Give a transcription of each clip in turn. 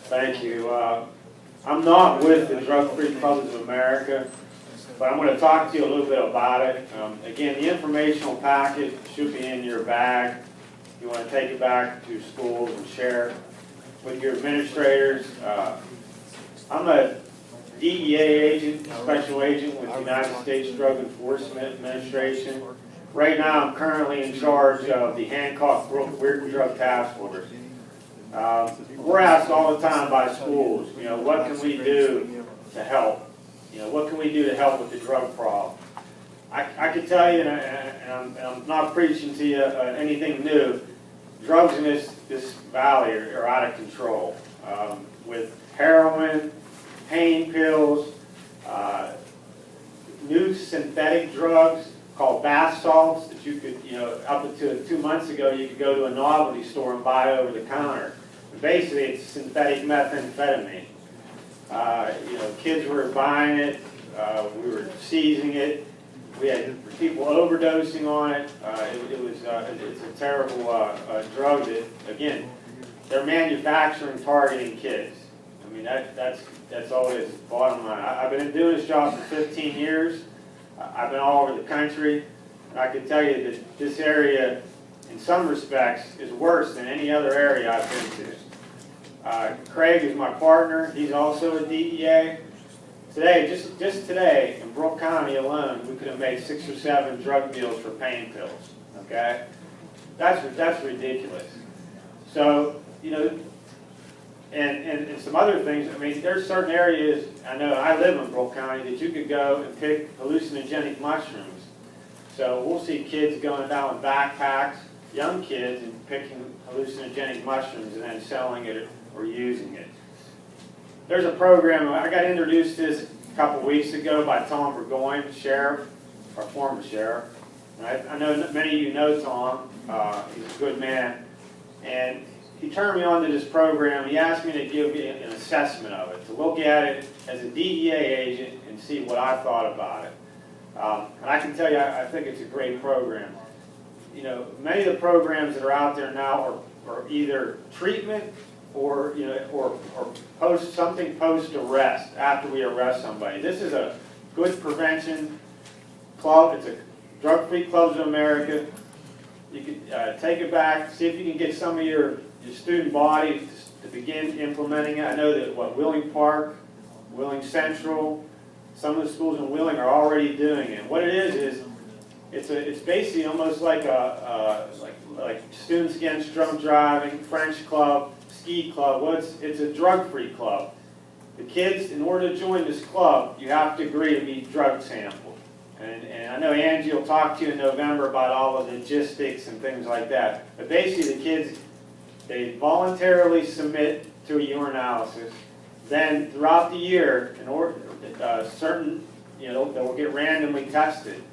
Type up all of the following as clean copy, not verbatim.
Thank you. I'm not with the Drug-Free Clubs of America, but I'm going to talk to you a little bit about it. Again, the informational packet should be in your bag. You want to take it back to schools and share it with your administrators. I'm a DEA agent, special agent with the United States Drug Enforcement Administration. Right now, I'm currently in charge of the Hancock-Brooke Drug Task Force. We're asked all the time by schools, what can we do to help? What can we do to help with the drug problem? I can tell you, and I'm not preaching to you anything new, drugs in this valley are out of control. With heroin, pain pills, new synthetic drugs called bath salts that you could, up until 2 months ago, you could go to a novelty store and buy over the counter. But basically, it's synthetic methamphetamine. Kids were buying it. We were seizing it. We had people overdosing on it. It's a terrible drug that, again, they're manufacturing, targeting kids. I mean, that's all it is, bottom line. I've been doing this job for 15 years. I've been all over the country. And I can tell you that this area, in some respects, is worse than any other area I've been to. Craig is my partner. He's also a DEA. Today, just today, in Brooke County alone, we could have made 6 or 7 drug deals for pain pills. Okay? That's ridiculous. So, and some other things. I mean, there's certain areas, I know I live in Brooke County, that you could go and pick hallucinogenic mushrooms. So we'll see kids going down with backpacks, young kids, and picking hallucinogenic mushrooms and then selling it or using it. There's a program, I got introduced to this a couple weeks ago by Tom Burgoyne, sheriff, our former sheriff. And I know many of you know Tom. He's a good man. And he turned me on to this program. He asked me to give me an assessment of it, to look at it as a DEA agent and see what I thought about it. And I can tell you, I think it's a great program. Many of the programs that are out there now are either treatment or post arrest, after we arrest somebody. This is a good prevention club. It's a Drug-Free Clubs of America. You can take it back, see if you can get some of your student body to begin implementing it. I know that Wheeling Park, Wheeling Central, some of the schools in Wheeling are already doing it. What it is it's basically almost like like Students Against Drunk Driving, French Club, Ski Club. It's a drug-free club. The kids, in order to join this club, you have to agree to be drug sampled. And I know Angie will talk to you in November about all the logistics and things like that. But basically, the kids, they voluntarily submit to a urinalysis. Then, throughout the year, in order certain, they'll get randomly tested.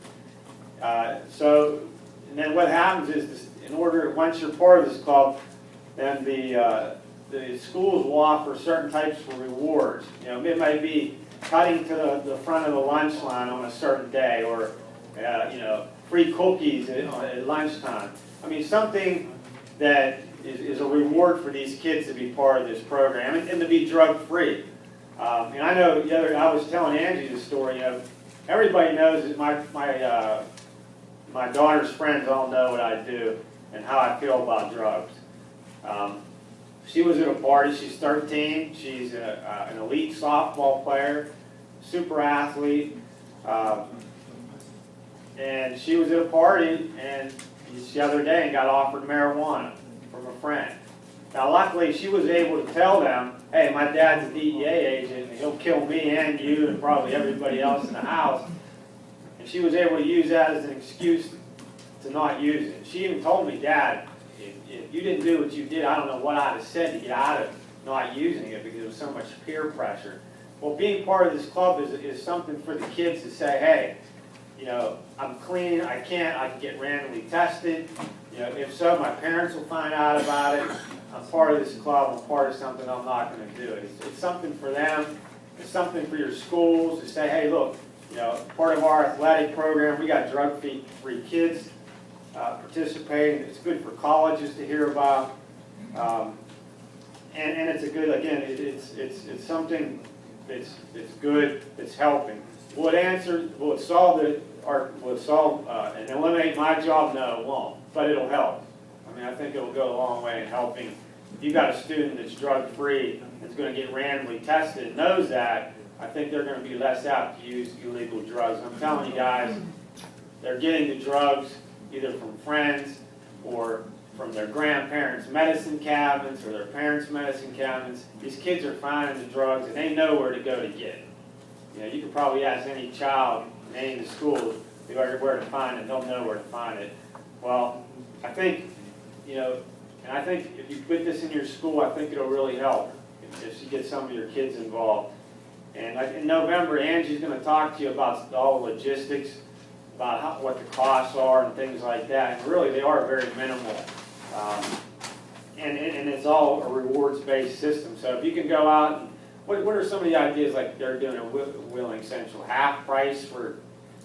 And then what happens is, once you're part of this club, then the schools will offer certain types of rewards. It might be cutting to the front of the lunch line on a certain day, or free cookies at lunchtime. I mean, something that is a reward for these kids to be part of this program and to be drug-free. And I know I was telling Angie the story. Everybody knows that my daughter's friends all know what I do and how I feel about drugs. She was at a party. She's 13. She's an elite softball player, super athlete. And she was at a party and the other day and got offered marijuana from a friend. Now, luckily, she was able to tell them, hey, my dad's a DEA agent, and he'll kill me and you and probably everybody else in the house. And she was able to use that as an excuse to not use it. She even told me, Dad, if you didn't do what you did, I don't know what I'd have said to get out of not using it because there was so much peer pressure. Well, being part of this club is something for the kids to say, hey, I'm clean, I can get randomly tested. If so, my parents will find out about it. I'm part of this club, I'm part of something, I'm not going to do it. It's something for them, it's something for your schools to say, hey, look, part of our athletic program, we got drug-free kids participating. It's good for colleges to hear about. and it's a good, again, it's something that's good, it's helping. Will it solve and eliminate my job? No, it won't, but it'll help. I mean, I think it'll go a long way in helping. If you've got a student that's drug-free, that's going to get randomly tested and knows that, I think they're going to be less apt to use illegal drugs. I'm telling you guys, they're getting the drugs either from friends or from their grandparents' medicine cabinets or their parents' medicine cabinets. These kids are finding the drugs and they know where to go to get it. You know, you could probably ask any child in any of the schools where to find it. They'll know where to find it. Well, I think, you know, and I think if you put this in your school, I think it'll really help if you get some of your kids involved. And in November, Angie's going to talk to you about all the logistics, about what the costs are and things like that. And really, they are very minimal. And it's all a rewards-based system. So if you can go out and what are some of the ideas like they're doing at Wheeling Central? Half price for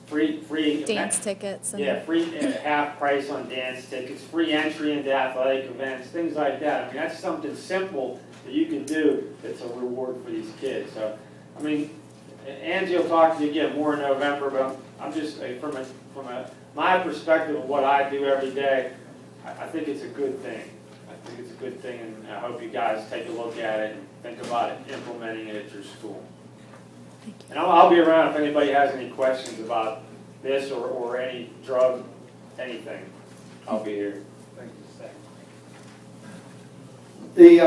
free dance tickets. Yeah, free half price on dance tickets, free entry into athletic events, things like that. I mean, that's something simple that you can do that's a reward for these kids. So, I mean, Angie will talk to you again more in November, but I'm just from my perspective of what I do every day, I think it's a good thing. I think it's a good thing, and I hope you guys take a look at it and think about it, implementing it at your school. And I'll be around if anybody has any questions about this or any drug, anything. I'll be here. Thank you.